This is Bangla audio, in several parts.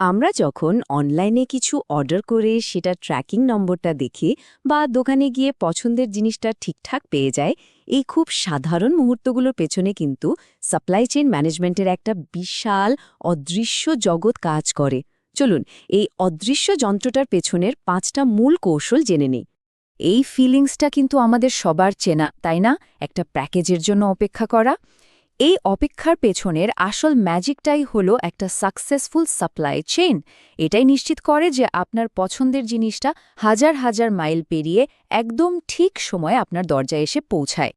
আমরা যখন অনলাইনে কিছু অর্ডার করে সেটা ট্র্যাকিং নম্বরটা দেখি বা দোকানে গিয়ে পছন্দের জিনিসটা ঠিকঠাক পেয়ে যায়, এই খুব সাধারণ মুহূর্তগুলোর পেছনে কিন্তু সাপ্লাই চেইন ম্যানেজমেন্টের একটা বিশাল অদৃশ্য জগৎ কাজ করে। চলুন এই অদৃশ্য যন্ত্রটার পেছনের 5টা মূল কৌশল জেনে নিই। এই ফিলিংসটা কিন্তু আমাদের সবার চেনা, তাই না? একটা প্যাকেজের জন্য অপেক্ষা করা। এই অপেক্ষার পেছনের আসল ম্যাজিকটাই হলো একটা সাকসেসফুল সাপ্লাই চেইন। এটাই নিশ্চিত করে যে আপনার পছন্দের জিনিসটা হাজার হাজার মাইল পেরিয়ে একদম ঠিক সময়ে আপনার দরজায় এসে পৌঁছায়।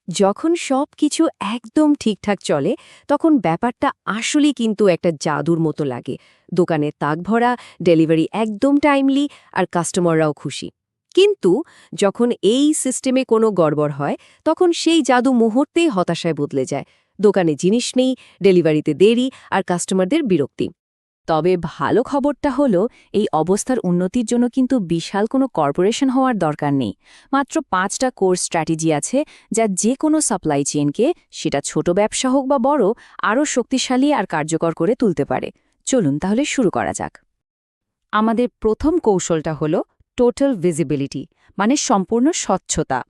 যখন সব কিছু একদম ঠিকঠাক চলে, তখন ব্যাপারটা আসলেই কিন্তু একটা জাদুর মতো লাগে। দোকানে তাক ভরা, ডেলিভারি একদম টাইমলি, আর কাস্টমাররাও খুশি। কিন্তু যখন এই সিস্টেমে কোনো গড়বড় হয়, তখন সেই জাদু মুহূর্তেই হতাশায় বদলে যায়। দোকানে জিনিস নেই, ডেলিভারিতে দেরি, আর কাস্টমারদের বিরক্তি। তবে ভালো খবরটা হলো, এই অবস্থার উন্নতির জন্য কিন্তু বিশাল কোনো কর্পোরেশন হওয়ার দরকার নেই। মাত্র 5টা কোর স্ট্র্যাটেজি আছে, যা যে কোনো সাপ্লাই চেইনকে, সেটা ছোট ব্যবসা হোক বা বড়, আরও শক্তিশালী আর কার্যকর করে তুলতে পারে। চলুন তাহলে শুরু করা যাক। আমাদের প্রথম কৌশলটা হলো টোটাল ভিজিবিলিটি, মানে সম্পূর্ণ স্বচ্ছতা।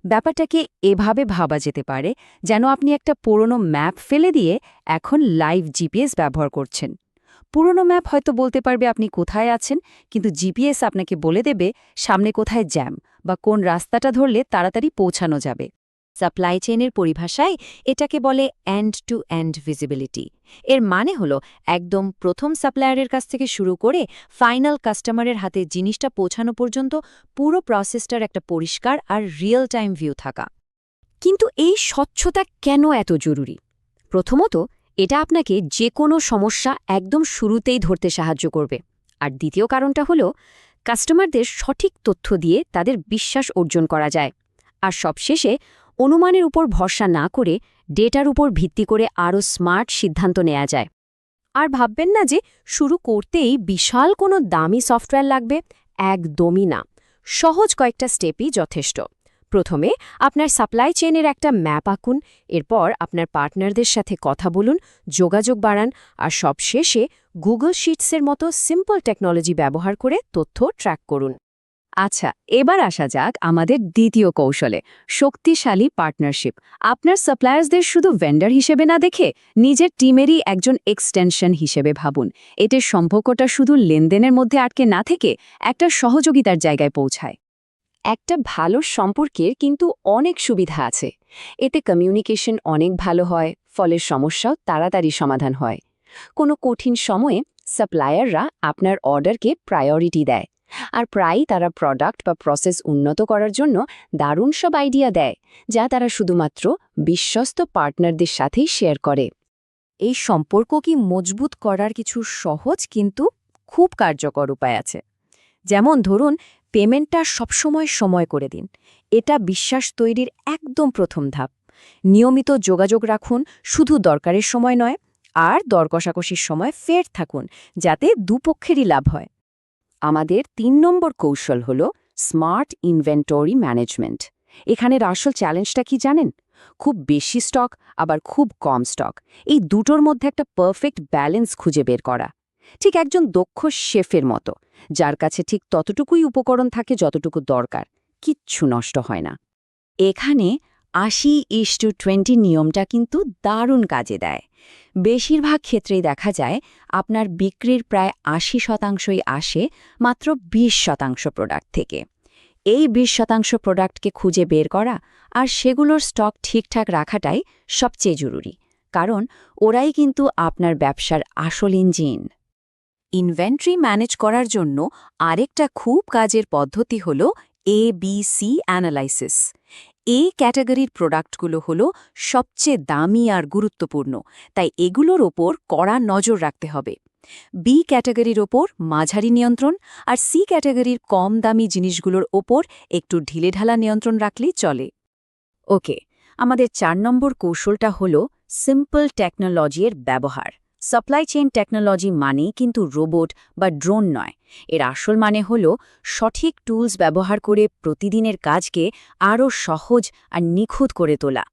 ব্যাপারটাকে এভাবে ভাবা যেতে পারে যেন আপনি একটা পুরনো ম্যাপ ফেলে দিয়ে এখন লাইভ জিপিএস ব্যবহার করছেন। পুরনো ম্যাপ হয়তো বলতে পারবে আপনি কোথায় আছেন, কিন্তু জিপিএস আপনাকে বলে দেবে সামনে কোথায় জ্যাম বা কোন রাস্তাটা ধরলে তাড়াতাড়ি পৌঁছানো যাবে। সাপ্লাই চেইনের পরিভাষায় এটাকে বলে এন্ড টু এন্ড ভিজিবিলিটি। এর মানে হলো একদম প্রথম সাপ্লায়ারের কাছ থেকে শুরু করে ফাইনাল কাস্টমারের হাতে জিনিসটা পৌঁছানো পর্যন্ত পুরো প্রসেসটার একটা পরিষ্কার আর রিয়েল টাইম ভিউ থাকা। কিন্তু এই স্বচ্ছতা কেন এত জরুরি? প্রথমত, এটা আপনাকে যে কোনো সমস্যা একদম শুরুতেই ধরতে সাহায্য করবে। আর দ্বিতীয় কারণটা হলো, কাস্টমারদের সঠিক তথ্য দিয়ে তাদের বিশ্বাস অর্জন করা যায়। আর সবশেষে, অনুমানের উপর ভরসা না করে ডেটার উপর ভিত্তি করে আরও স্মার্ট সিদ্ধান্ত নেওয়া যায়। আর ভাববেন না যে শুরু করতেই বিশাল কোনো দামি সফটওয়্যার লাগবে। একদমই না। সহজ কয়েকটা স্টেপই যথেষ্ট। প্রথমে আপনার সাপ্লাই চেইনের একটা ম্যাপ আঁকুন, এরপর আপনার পার্টনারদের সাথে কথা বলুন, যোগাযোগ বাড়ান, আর সবশেষে গুগল শিটসের মতো সিম্পল টেকনোলজি ব্যবহার করে তথ্য ট্র্যাক করুন। আচ্ছা, এবার আসা যাক আমাদের দ্বিতীয় কৌশলে, শক্তিশালী পার্টনারশিপ। আপনার সাপ্লায়ার্সদের শুধু ভেন্ডার হিসেবে না দেখে নিজের টিমেরই একজন এক্সটেনশন হিসেবে ভাবুন। এতে সম্পর্কটা শুধু লেনদেনের মধ্যে আটকে না থেকে একটা সহযোগিতার জায়গায় পৌঁছায়। একটা ভালো সম্পর্কের কিন্তু অনেক সুবিধা আছে। এতে কমিউনিকেশন অনেক ভালো হয়, ফলে সমস্যাও তাড়াতাড়ি সমাধান হয়। কোনো কঠিন সময়ে সাপ্লায়াররা আপনার অর্ডারকে প্রায়োরিটি দেয়, আর প্রায়ই তারা প্রোডাক্ট বা প্রসেস উন্নত করার জন্য দারুণ সব আইডিয়া দেয়, যা তারা শুধুমাত্র বিশ্বস্ত পার্টনারদের সাথেই শেয়ার করে। এই সম্পর্ক কি মজবুত করার কিছু সহজ কিন্তু খুব কার্যকর উপায় আছে। যেমন ধরুন, পেমেন্টটা সবসময় সময় করে দিন। এটা বিশ্বাস তৈরির একদম প্রথম ধাপ। নিয়মিত যোগাযোগ রাখুন, শুধু দরকারের সময় নয়, আর দর কষাকষির সময় ফের থাকুন, যাতে দুপক্ষেরই লাভ হয়। আমাদের 3 নম্বর কৌশল হল স্মার্ট ইনভেন্টরি ম্যানেজমেন্ট। এখানের আসল চ্যালেঞ্জটা কি জানেন? খুব বেশি স্টক আবার খুব কম স্টক, এই দুটোর মধ্যে একটা পারফেক্ট ব্যালেন্স খুঁজে বের করা। ঠিক একজন দক্ষ শেফের মতো, যার কাছে ঠিক ততটুকুই উপকরণ থাকে যতটুকু দরকার, কিচ্ছু নষ্ট হয় না। এখানে 80:20 নিয়মটা কিন্তু দারুণ কাজে দেয়। বেশিরভাগ ক্ষেত্রেই দেখা যায় আপনার বিক্রির প্রায় 80% আসে মাত্র 20% প্রোডাক্ট থেকে। এই 20% প্রোডাক্টকে খুঁজে বের করা আর সেগুলোর স্টক ঠিকঠাক রাখাটাই সবচেয়ে জরুরি, কারণ ওরাই কিন্তু আপনার ব্যবসার আসল ইঞ্জিন। ইনভেন্টরি ম্যানেজ করার জন্য আরেকটা খুব কাজের পদ্ধতি হল ABC অ্যানালাইসিস। এই ক্যাটাগরির প্রোডাক্টগুলো হলো সবচেয়ে দামি আর গুরুত্বপূর্ণ, তাই এগুলোর ওপর কড়া নজর রাখতে হবে। বি ক্যাটাগরির ওপর মাঝারি নিয়ন্ত্রণ, আর সি ক্যাটাগরির কম দামি জিনিসগুলোর ওপর একটু ঢিলেঢালা নিয়ন্ত্রণ রাখলেই চলে। ওকে, আমাদের 4 নম্বর কৌশলটা হল সিম্পল টেকনোলজির ব্যবহার। সাপ্লাই চেইন টেকনোলজি মানেই কিন্তু রোবট বা ড্রোন নয়। এর আসল মানে হল সঠিক টুলস ব্যবহার করে প্রতিদিনের কাজকে আরও সহজ আর নিখুঁত করে তোলা।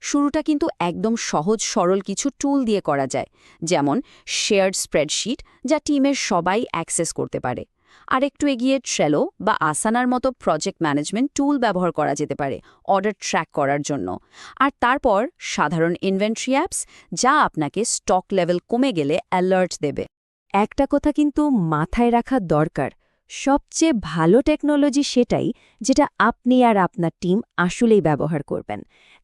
শুরুটা কিন্তু একদম সহজ সরল কিছু টুল দিয়ে করা যায়, যেমন শেয়ার্ড স্প্রেডশিট, যা টিমের সবাই অ্যাক্সেস করতে পারে। আর একটু এগিয়ে ট্রেলো বা আসানার মতো প্রজেক্ট ম্যানেজমেন্ট টুল ব্যবহার করা যেতে পারে অর্ডার ট্র্যাক করার জন্য। আর তারপর সাধারণ ইনভেন্টরি অ্যাপস, যা আপনাকে স্টক লেভেল কমে গেলে অ্যালার্ট দেবে। একটা কথা কিন্তু মাথায় রাখা দরকার, সবচেয়ে ভালো টেকনোলজি সেটাই যেটা আপনি আর আপনার টিম আসলেই ব্যবহার করবেন।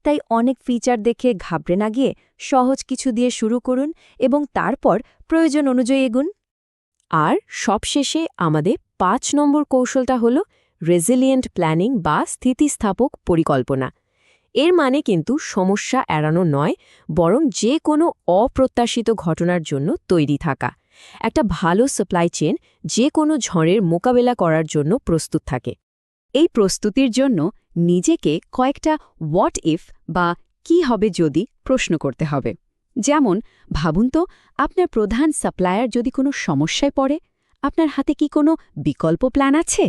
তাই অনেক ফিচার দেখে ঘাবড়ে না গিয়ে সহজ কিছু দিয়ে শুরু করুন এবং তারপর প্রয়োজন অনুযায়ী এগুন। আর সবশেষে আমাদের ৫ নম্বর কৌশলটা হল রেজিলিয়েন্ট প্ল্যানিং বা স্থিতিস্থাপক পরিকল্পনা। এর মানে কিন্তু সমস্যা এড়ানো নয়, বরং যে কোনো অপ্রত্যাশিত ঘটনার জন্য তৈরি থাকা। একটা ভালো সাপ্লাই চেইন যে কোনো ঝড়ের মোকাবেলা করার জন্য প্রস্তুত থাকে। এই প্রস্তুতির জন্য নিজেকে কয়েকটা হোয়াট ইফ বা কি হবে যদি প্রশ্ন করতে হবে। যেমন ভাবুন তো, আপনার প্রধান সাপ্লায়ার যদি কোনো সমস্যায় পড়ে, আপনার হাতে কি কোনো বিকল্প প্ল্যান আছে?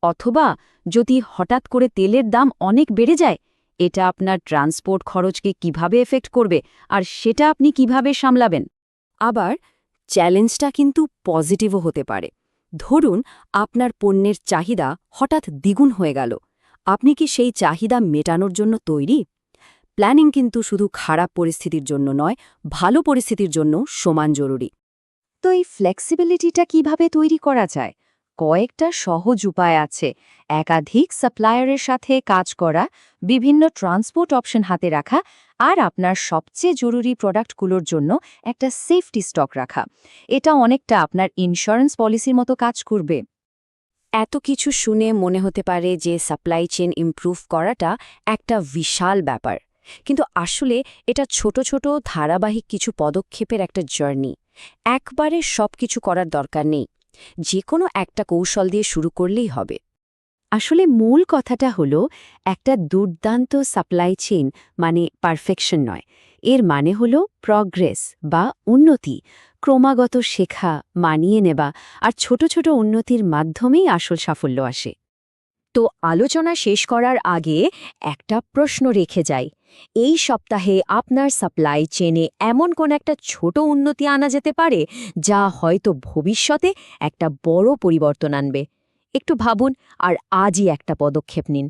অথবা যদি হঠাৎ করে তেলের দাম অনেক বেড়ে যায়, এটা আপনার ট্রান্সপোর্ট খরচকে কিভাবে এফেক্ট করবে, আর সেটা আপনি কিভাবে সামলাবেন? আবার চ্যালেঞ্জটা কিন্তু পজিটিভও হতে পারে। ধরুন আপনার পণ্যের চাহিদা হঠাৎ দ্বিগুণ হয়ে গেল, আপনি কি সেই চাহিদা মেটানোর জন্য তৈরি? প্ল্যানিং কিন্তু শুধু খারাপ পরিস্থিতির জন্য নয়, ভালো পরিস্থিতির জন্য সমান জরুরি। তো এই ফ্লেক্সিবিলিটিটা কিভাবে তৈরি করা যায়? কয়েকটা সহজ উপায় আছে। একাধিক সাপ্লায়ারের সাথে কাজ করা, বিভিন্ন ট্রান্সপোর্ট অপশন হাতে রাখা, আর আপনার সবচেয়ে জরুরি প্রোডাক্টগুলোর জন্য একটা সেফটি স্টক রাখা। এটা অনেকটা আপনার ইন্স্যুরেন্স পলিসির মতো কাজ করবে। এত কিছু শুনে মনে হতে পারে যে সাপ্লাই চেইন ইমপ্রুভ করাটা একটা বিশাল ব্যাপার, কিন্তু আসলে এটা ছোট ছোট ধারাবাহিক কিছু পদক্ষেপের একটা জার্নি। একবারে সবকিছু করার দরকার নেই, যে কোনো একটা কৌশল দিয়ে শুরু করলেই হবে। আসলে মূল কথাটা হলো, একটা দুর্দান্ত সাপ্লাই চেইন মানে পারফেকশন নয়, এর মানে হলো প্রগ্রেস বা উন্নতি, ক্রমাগত শেখা, মানিয়ে নেবা, আর ছোট ছোট উন্নতির মাধ্যমেই আসল সাফল্য আসে। তো আলোচনা শেষ করার আগে একটা প্রশ্ন রেখে যাই। এই সপ্তাহে আপনার সাপ্লাই চেইনে এমন কোন একটা ছোট উন্নতি আনা যেতে পারে, যা হয়তো ভবিষ্যতে একটা বড় পরিবর্তন আনবে? একটু ভাবুন আর আজই একটা পদক্ষেপ নিন।